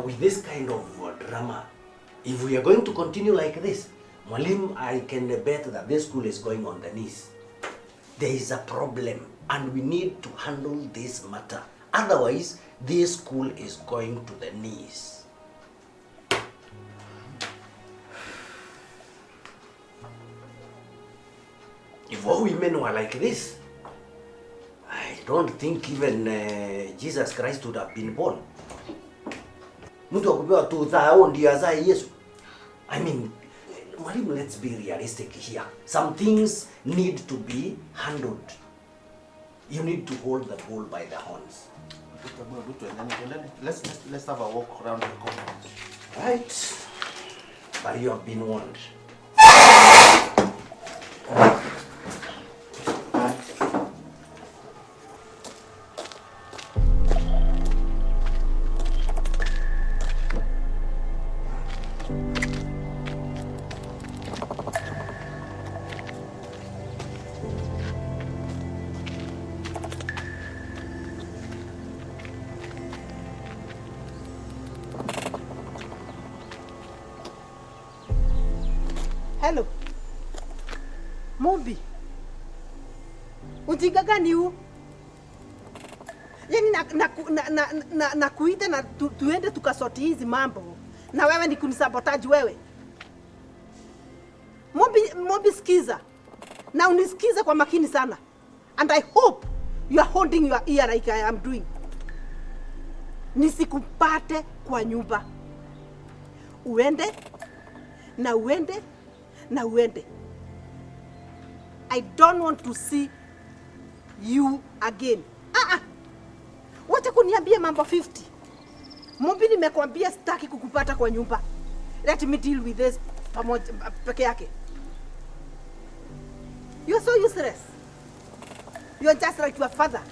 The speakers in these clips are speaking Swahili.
with this kind of drama, if we are going to continue like this, Mwalimu, I can bet that this school is going on the knees. There is a problem and we need to handle this matter. Otherwise, this school is going to the knees. If all women were like this, I don't think even Jesus Christ would have been born. I mean, Mwalimu, let's be realistic here. Some things need to be handled. You need to hold the bull by the horns. Let's have a walk around the compound. Right. But you have been warned. Hello. Mombi. Ujinga gani huu? Yaani na kuita na tuende tukasoti hizi mambo. Na wewe ni kunisabotaji wewe. Mombi sikiza. Na unisikiza kwa makini sana. And I hope you are holding your ear like I am doing. Nisikupate kwa nyumba. Uende na uende. Na uende. I don't want to see you again. Wacha kuniambia mambo 50. Mombi nimekwambia sitaki kukupata kwa nyumba. Let me deal with this pamoja peke yake. You are so useless. You are just like your father.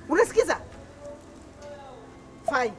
Unasikiza? Fine.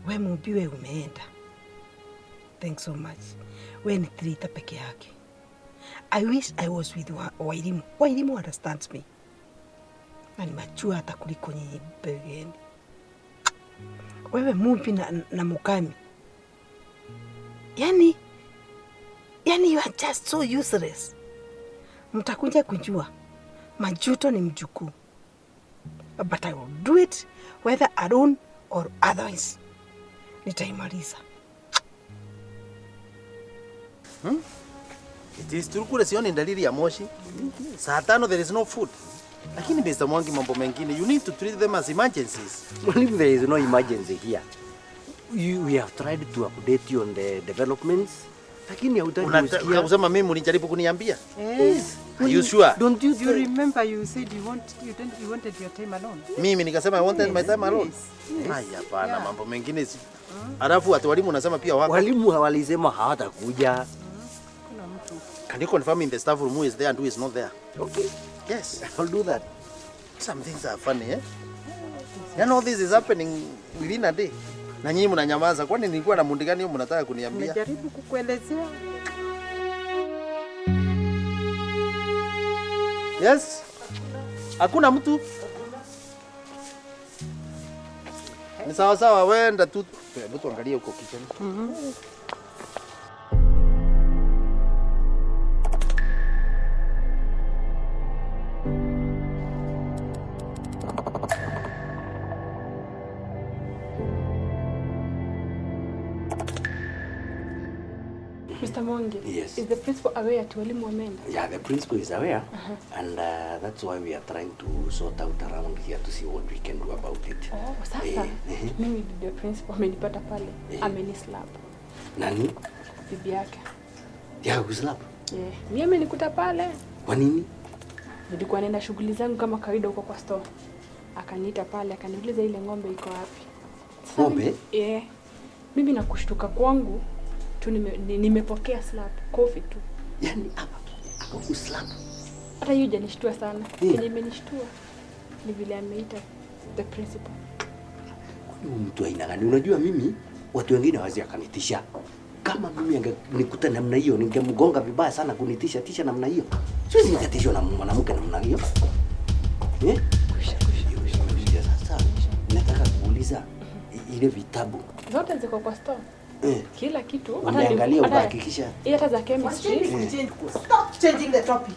We Mombi umeenda. Thanks so much. We ni trita peke yake. I wish I was with Wairimu. Wairimu understands me. Na ni machua hata kuliko nyinyi pegeni. Wewe Mombi na Mukami. Yani you are just so useless. Mtakuja kujua majuto ni mjukuu. But I will do it whether alone or otherwise. Nitaimaliza. It is true kule sioni dalili ya moshi. Saa 5 there is no food. Lakini Mr. Mwangi mambo mengine, you need to treat them as emergencies. Well, there is no emergency here. We have tried to update you on the developments. Lakini hautaki kusikia. Unasema mimi mlijaribu kuniambia? Yes. Are you sure? Don't you remember you said you wanted your time alone? Mimi nikasema I wanted my time alone. Haya hapana, mambo mengine si. Alafu watu walimu unasema pia wako. Walimu hawalisema hawatakuja. Kuna mtu. Can you confirm in the staff room who is there and who is not there? Okay. Yes, I'll do that. some things are funny, eh? You know this is happening within a day. Na nyinyi mnanyamaza. Kwani nilikuwa na mundi gani hiyo mnataka kuniambia? Najaribu kukuelezea. Yes. Hakuna mtu. Ni sawa sawa, wenda tu. Hebu tuangalie huko kitchen. Mr. Mwangi, Yes. is the principal aware at walimu wameenda? Yeah, the principal is aware, and that's why we are trying to sort out around here to see what we can do about it. Oh, sasa. Mimi the principal amenipata pale. Amenislap. Nani? Bibi yake. Yeah, kuslap. Mimi amenikuta pale. Kwa nini? Nilikuwa naenda shughuli zangu kama kawaida huko kwa store. Akaniita pale, akaniuliza ile ng'ombe iko wapi. Ng'ombe? Mimi na kushtuka kwangu tu nimepokea slap, kofi tu. Yaani hapa kuslap. Hata hiyo janishtua sana. Kenye imenishtua ni vile ameita the principal. Huyu mtu aina gani? Unajua mimi watu wengine hawazi akanitisha. Kama mimi angenikuta namna hiyo ningemgonga vibaya sana kunitisha namna hiyo. Siwezi nikatishwa na mwanamke namna hiyo. Sasa nataka kuuliza ile vitabu zote ziko kwa store. Kila kitu unaangalia ukahakikisha. Hata za chemistry. Stop changing the topic.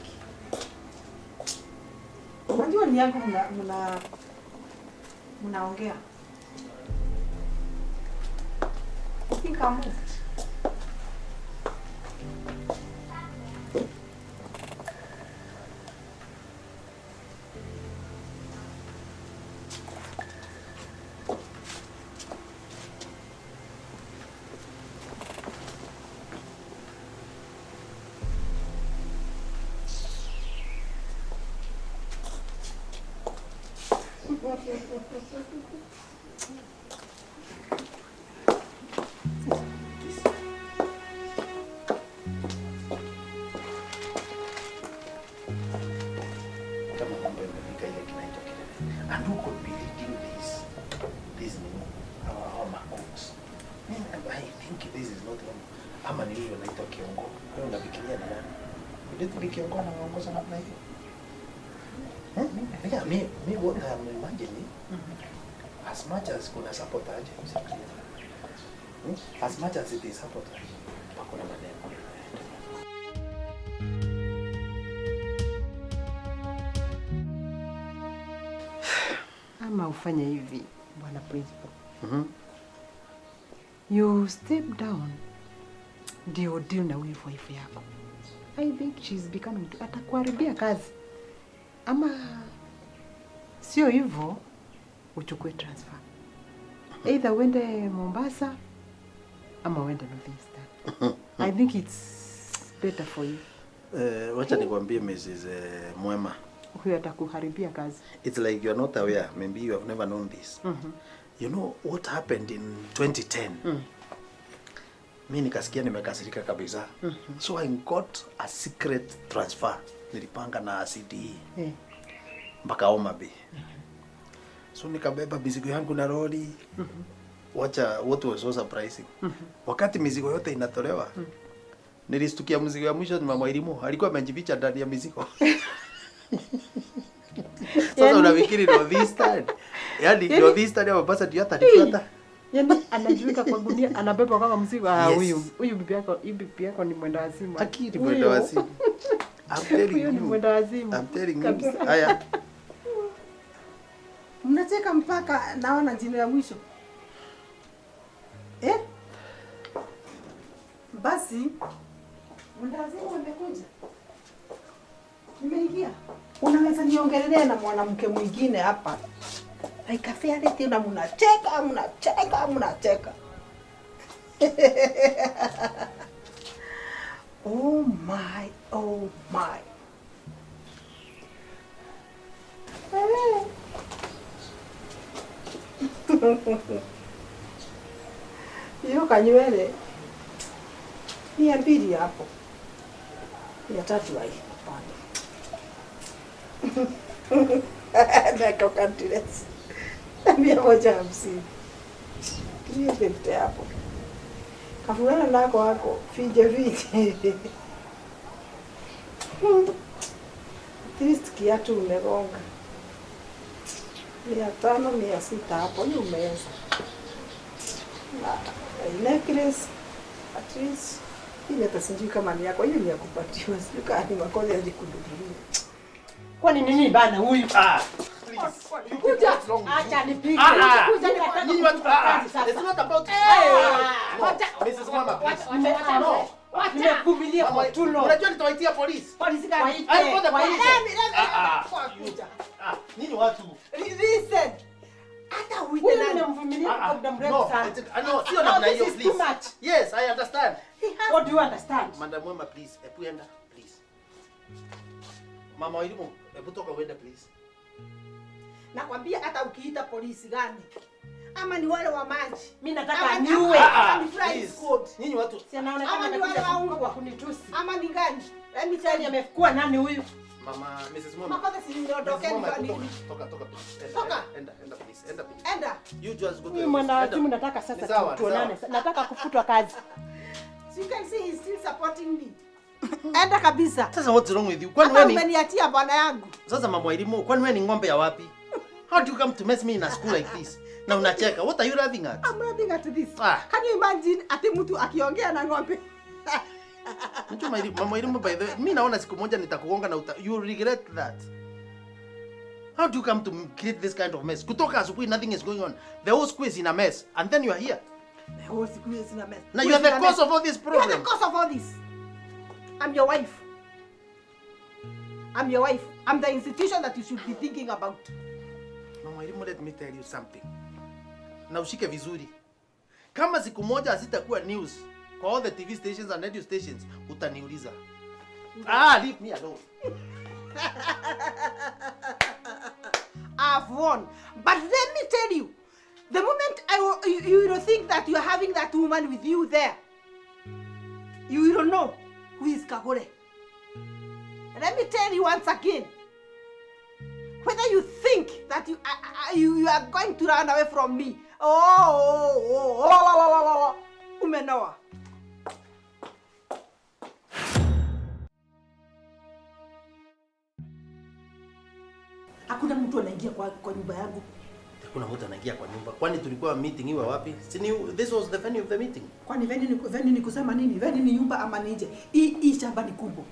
Unajua ni yangu mnaongea. Think I'm And who could be leading this our MAKOTHE? I think this is not wrong. Ama ni hiyo naitwa kiongo. Wewe unafikiria ni nani? Ndio kiongo na anaongoza namna hiyo. Yeah, me what I'm imagining, as much as kuna sabotage, as much as it is sabotage, hakuna maneno. Ama ufanye hivi, bwana principal. You step down, ndio deal na huyu wife yako. I think she's becoming atakuharibia kazi. Ama sio hivyo, uchukue transfer. Either uende Mombasa ama uende Northeastern. I think it's better for you. Wacha nikwambie Mrs. Mwema. Huyu atakuharibia kazi. It's like you're not aware. Maybe you have never known this. You know what happened in 2010? Mimi nikasikia nimekasirika kabisa. So I got a secret transfer. Nilipanga na CDE. Mpaka Homa Bay. So nikabeba mizigo yangu na lori. What was so surprising. Wakati mizigo yote inatolewa, nilistukia mzigo ya mwisho ni mama Irimo. Alikuwa amejificha ndani ya mizigo. Sasa unafikiri Northeastern? Yaani Northeastern ya basa ndio atanifuata. Yaani anajiweka kwa gunia, anabeba kama mzigo. Huyu bibi yako ni mwenda wazimu. Akili mwenda wazimu. I'm telling you. Mwenda wazimu. I'm telling you. Haya. Mnacheka mpaka naona jina ya mwisho. Basi mwenda wazimu amekuja. Nimeingia. Unaweza niongelelea na mwanamke mwingine hapa. Haikafia leti na mnacheka. Oh my. Hiyo kanywele ni ya mbili hapo. Ya tatu hai. Nako kantilesi. 150. Kile pete hapo. Kafulana nako wako fije. Trist kiatu umegonga. 500, 600 hapo ni umeweza. Na necklace at least ile tasinjui kama ni yako, hiyo ni ya kupatiwa. Sio kama ni MAKOTHE alikududulia. Kwani nini bana huyu? Kuja. Acha nipige. Kuja Nyinyi watu it's not about Mrs. Mama, please. No. Nimekuvumilia kwa too long. Unajua nitawaitia polisi. Polisi gani? I call the police. Nini watu? Listen. Hata uite nani? Nimemvumilia kwa muda mrefu sana. No, sio namna hiyo, please. Yes, I understand. What do you understand? Madam Mwema, please. Epuenda, please. Mama Wairimu, hebu toka uende please. Nakwambia hata ukiita polisi gani? Ama ni wale wa maji. Mimi nataka niue. Nyinyi watu. Si anaonekana amekuja kwa kunitusi. Ama ni gani? Mimi tani amekuwa nani huyu? Mama, Mrs. Mwema. Makothe si niondoke ni. Toka. Enda please. Enda please. Enda. You just go to. Mimi mwana timu nataka sasa tuonane. Nataka kufutwa kazi. So you can see he's still supporting me. Enda kabisa. Sasa what's wrong with you? Kwani wewe ni umeniatia bwana yangu? Sasa Mama Wairimu, kwani wewe ni ng'ombe ya wapi? How do you come to mess me in a school like this? Na unacheka. What are you laughing at? I'm laughing at this. Can you imagine ati mtu akiongea na ng'ombe? Mama Wairimu, by the way, mimi naona siku moja nitakugonga na you regret that. How do you come to create this kind of mess? Kutoka asubuhi nothing is going on. The whole school is in a mess and then you are here. The whole school is in a mess. Now you are the cause of all this problem. You are the cause of all this. I'm your wife. I'm your wife. I'm the institution that you should be thinking about. Mama Wairimu, let me tell you something. Na ushike vizuri. Kama siku moja hasitakuwa news kwa all the TV stations and radio stations, utaniuliza. Leave me alone. I've won. But let me tell you, the moment you will think that you are having that woman with you there, you will know who is Kagure. Let me tell you once again, whether you think that you are going to run away from me, umenoa. Hakuna mtu anaingia kwa nyumba yangu. Hakuna mtu anaingia kwa nyumba. Kwani tulikuwa meeting iwe wapi? This was the venue of the meeting. Kwani venue ni kusema nini? Venue ni nyumba ama ni nje? Hii shamba ni kubwa.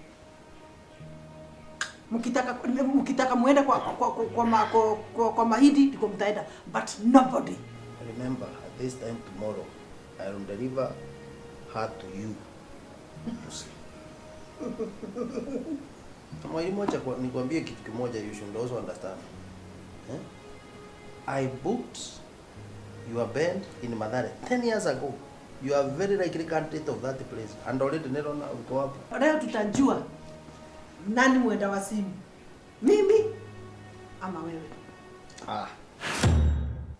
Mkitaka muende kwa mahindi ndiko mtaenda, but nobody. Remember, at this time tomorrow, I will deliver her to you. Nikwambie kitu kimoja, you should also understand. I booked your band in Mathare 10 years ago. You are very likely candidate of that place. And already Nerona will go up. Leo tutajua nani mwenda wa simu. Mimi ama wewe.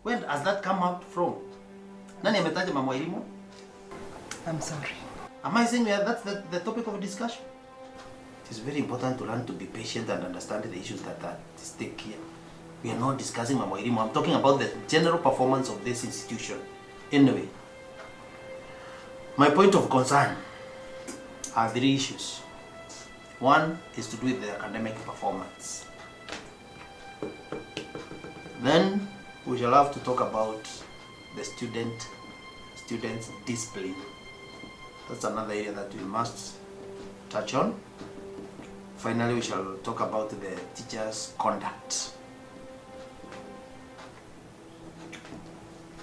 Where has that come out from? Nani ametaja Mama Wairimu? I'm sorry. Am I saying that's the topic of discussion? It is very important to learn to be patient and understand the issues that are at stake here. We are not discussing Mama Wairimu. I'm talking about the general performance of this institution. Anyway, my point of concern are 3 issues. One is to do with the academic performance. Then we shall have to talk about the students' discipline. That's another area that we must touch on. Finally, we shall talk about the teachers' conduct.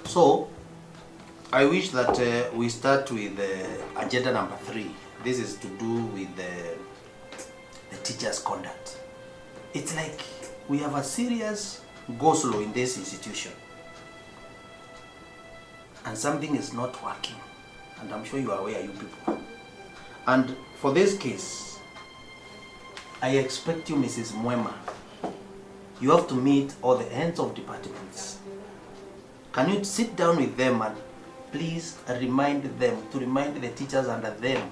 So, I wish that we start with agenda number 3. This is to do with the teachers' conduct. It's like we have a serious go-slow in this institution. And something is not working. And I'm sure you are aware, you people. And for this case, I expect you, Mrs. Mwema, you have to meet all the heads of departments. Can you sit down with them and please remind the teachers under them,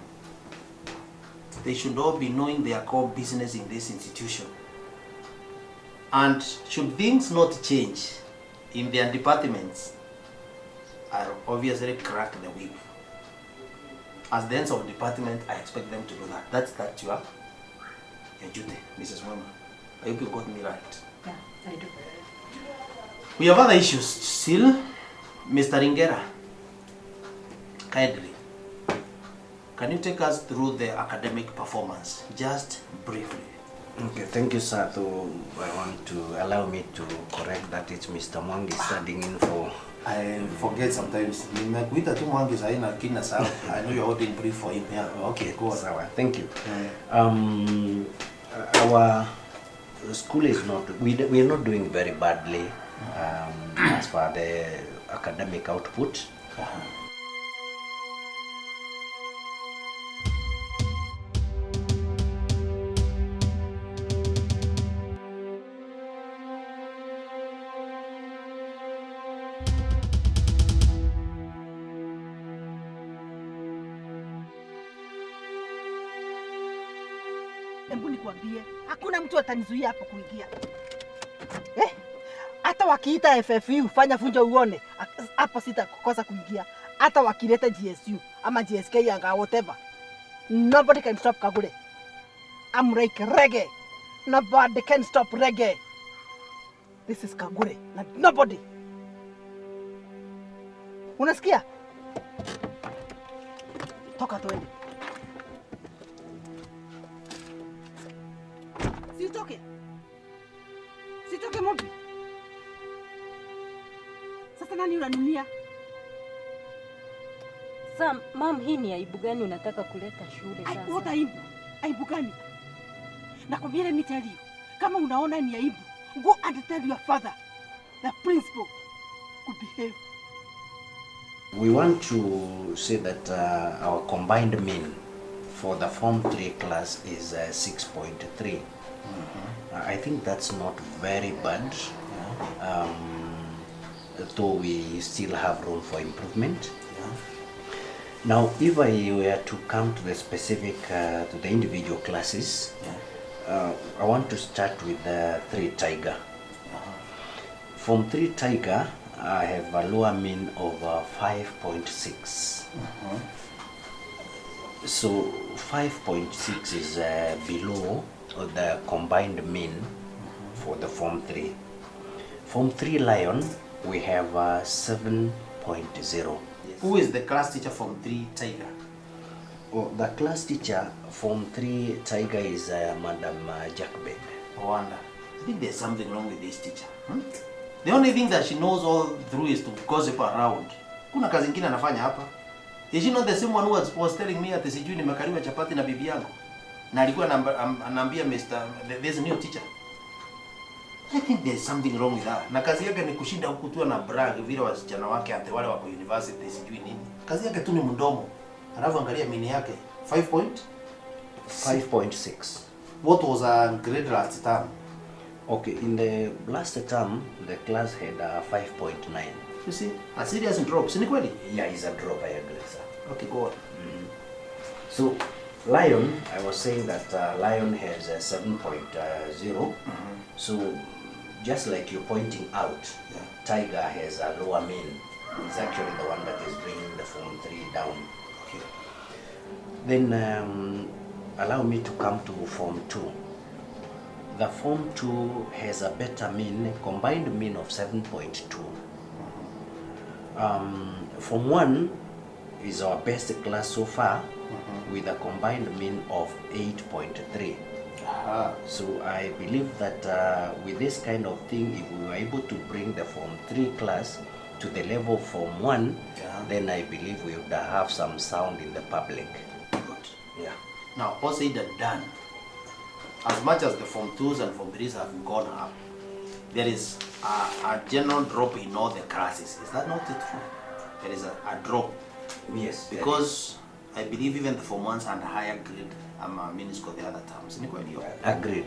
they should all be knowing their core business in this institution. And should things not change in their departments, I'll obviously crack the whip. As the heads of department, I expect them to do that. That's your duty, Mrs. Mwema. I hope you got me right. Yeah, I do. We have other issues still. Mr. Ingera, kindly, can you take us through the academic performance, just briefly? Okay, thank you, sir. I want to allow me to correct that it's Mr. Mwangi standing in for... I forget sometimes. I know you're holding brief for him. Yeah. Okay, go on. Thank you. Our school is not, we are not doing very badly as far the academic output. nikwambie, hakuna mtu atanizuia hapo kuingia. Hata wakiita FFU fanya funjo uone, hapo sitakosa kuingia. Hata wakileta GSU ama GSK anga whatever. Nobody can stop Kagure. I'm like reggae. Nobody can stop reggae. This is Kagure. Nobody. Unasikia? Toka tuende. Sitoke. Sitoke Mobi. Sasa nani unanunia? Sam, mam, hii ni aibu gani unataka kuleta shule sasa? What aibu? Aibu gani? Nakwambia let me tell you. Kama unaona ni aibu, go and tell your father. The principal could behave. We want to say that our combined mean for the Form 3 class is 6.3. I think that's not very bad, though we still have room for improvement. Now, if I were to come to the specific, to the individual classes, I want to start with 3 Tiger. From 3 Tiger, I have a lower mean of 5.6. So 5.6 is below the combined mean for the Form 3. Form 3 Lion, we have 7.0. Who is the class teacher from 3 Tiger? Oh, the class teacher from 3 Tiger is Madam Jackbed. No wonder. I think there's something wrong with this teacher. The only thing that she knows all through is to gossip around. Kuna kazi nyingine anafanya hapa. Is she not the same one who was telling me ati sijui nimekaliwa chapati na bibi yangu? Na alikuwa anaambia there's a new teacher. I think there's something wrong with her. Na kazi yake ni kushinda huku tu na brag vile wasichana wake ate wale wako university sijui nini. Kazi yake tu ni mdomo. Alafu angalia mini yake 5.6. What was her grade last term? Okay, in the last term, the class had 5.9. You see, a serious drop. Si ni kweli? Yeah, it's a drop, I agree, sir. Okay, go on. So, Lion, I was saying that Lion has a 7.0. So, just like you're pointing out, Tiger has a lower mean. It's actually the one that is bringing the Form 3 down. Okay. Then, allow me to come to Form 2. The Form 2 has a better mean, combined mean of 7.2. Form 1 is our best class so far, with a combined mean of 8.3. So I believe that with this kind of thing, if we were able to bring the Form 3 class to the level of Form 1, then I believe we would have some sound in the public. Good. Yeah. Now, all said and done, as much as the Form 2s and Form 3s have gone up, there is a general drop in all the classes. Is that not true? There is a drop. Yes. Because I believe even the Form 1s and higher grade minuscule the other terms. Agreed.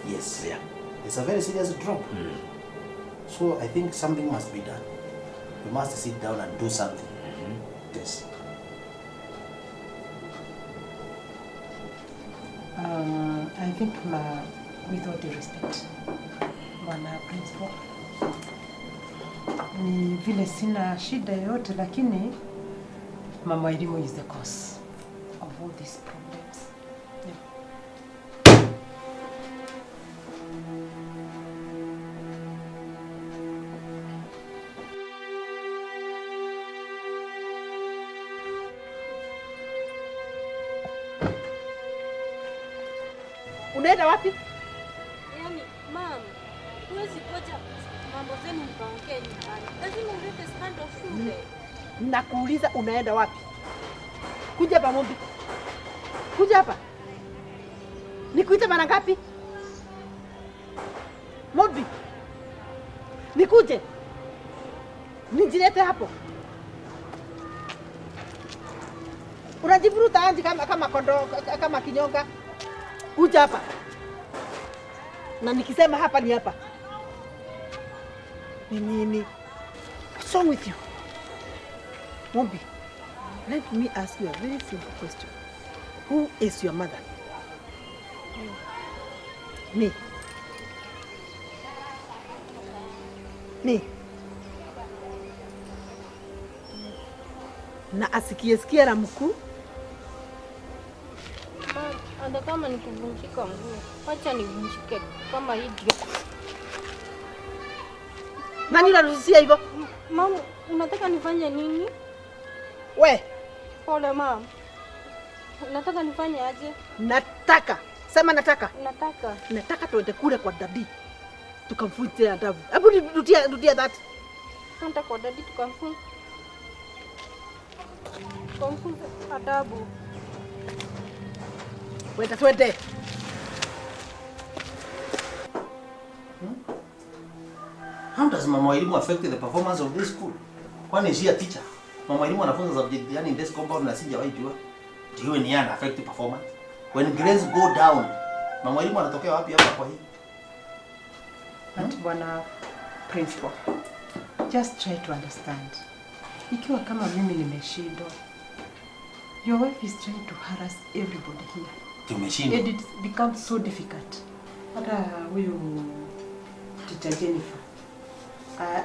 Yes. Yeah. It's a very serious drop. So I think something must be done. We must sit down and do something. Yes. I think with all due respect, Bwana Principal, ni vile sina shida yoyote, lakini mama elimu is the cause of all these problems. Yeah. Unaenda wapi? Yaani, mama, huwezi kuacha mambo zenu mkaongee nyumbani. Lazima ulete stand of shule. Nakuuliza unaenda wapi? Kuja hapa Mombi. Kuja hapa. Nikuite mara ngapi? Mombi. Nikuje. Nijilete hapo. Unajivuruta anji kama kondoo, kama kinyonga. Kuja hapa. Na nikisema hapa ni hapa. Ni nini? What's wrong with you? Mombi, let me ask you a very simple question. Who is your mother? Mi. Na asikie la mkuu. Hata kama nikivunjika mguu, acha nivunjike kama hivyo. Nani unaruhusia hivyo? Mama, unataka nifanye nini? We, Pole mama. Unataka nifanye aje? nataka. Sema nataka. Nataka Tuende kule kwa dadi. Tukamfunze adabu. Hebu rudia that. hata kwa dadi tukamfunze adabu. Twende. How does mama elimu affect the performance of this school? Kwani she a teacher? Mama elimu anafunza subject yani in this compound na sijawahi jua. Ndio ni yana affect performance. When grades go down, mama elimu anatokea wapi hapa kwa hii? But bwana principal, just try to understand. Ikiwa kama mimi nimeshindwa, your wife is trying to harass everybody here. Tumeshindwa. And it becomes so difficult. Hata huyu teacher Jennifer,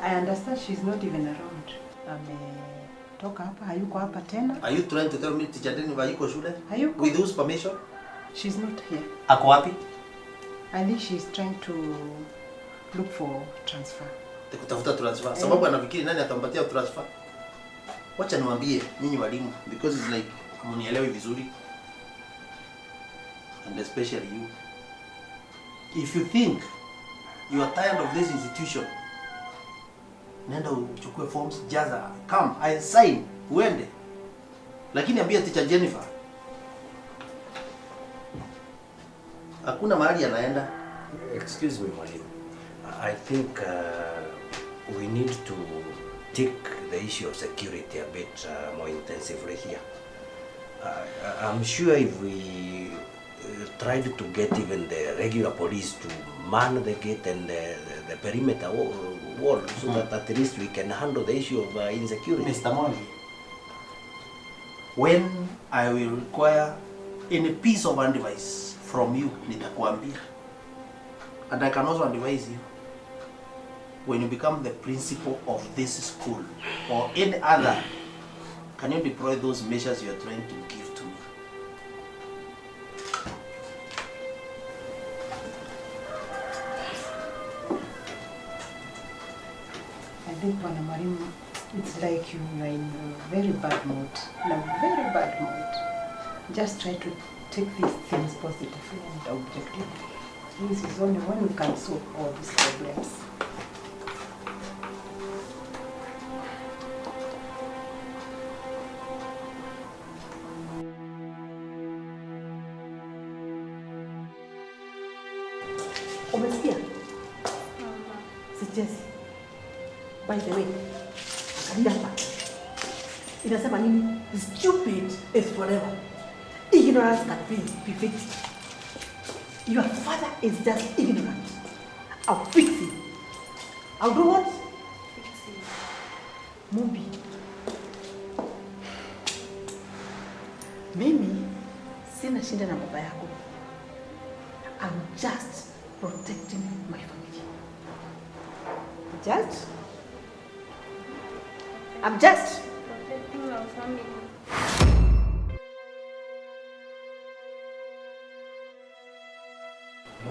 I understand she's not even around. Ametoka hapa, hayuko hapa tena. Are you trying to tell me teacher Jennifer yuko shule? Hayuko. With whose permission? She's not here. Ako wapi? I think she's trying to look for transfer. Kutafuta transfer. Sababu anafikiri nani atampatia transfer? Wacha niwaambie nyinyi walimu because it's like mnielewi vizuri. And especially you. If you think you are tired of this institution, nenda uchukue forms, jaza, come, I sign, uende. Lakini ambia teacher Jennifer, hakuna mahali anaenda. Excuse me, Mwalimu. I think we need to take the issue of security a bit more intensively here. I'm sure if we tried to get even the regular police to man the gate and the perimeter wall so that at least we can handle the issue of insecurity. Mr. Mwangi, when I will require any piece of advice from you, nitakuambia. And I can also advise you, when you become the principal of this school or any other, can you deploy those measures you are trying to give to me? I think Bwana Mwalimu, it's like you are in a very bad mood. In a very bad mood. Just try to take these things positively and objectively. This is only one who can solve all these problems. Umesikia? Sichezi. By the way, angalia hapa. Inasema nini? Stupid is forever. Ignorance can be fixed. Your father is just ignorant. I'll fix him. I'll do what? Fix him. Mumbi. Mimi sina shinda na baba yako. I'm just protecting my family. Just? I'm just protecting our family.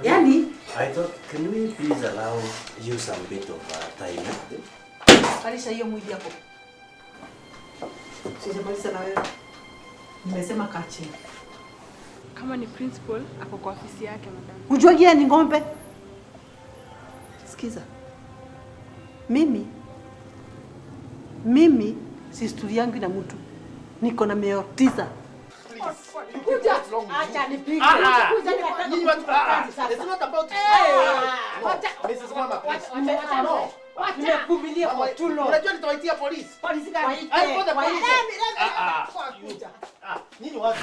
Yani, I thought, can we please allow you some bit of time? kalisha hiyo mwili yako. Sijamaliza na wewe. Nimesema kaa chini. Kama ni principal, ako kwa ofisi yake madam. Unajua yeye ni ng'ombe? Sikiza. Mimi si story yangu na mtu. Niko na meo 9. Kuja. Acha nipige. Nyinyi watu, it's not about Mrs. Mama, please. No. Nimekuvumilia kwa too long. Unajua nitawaitia polisi. Polisi gani? I call the police. Nyinyi watu.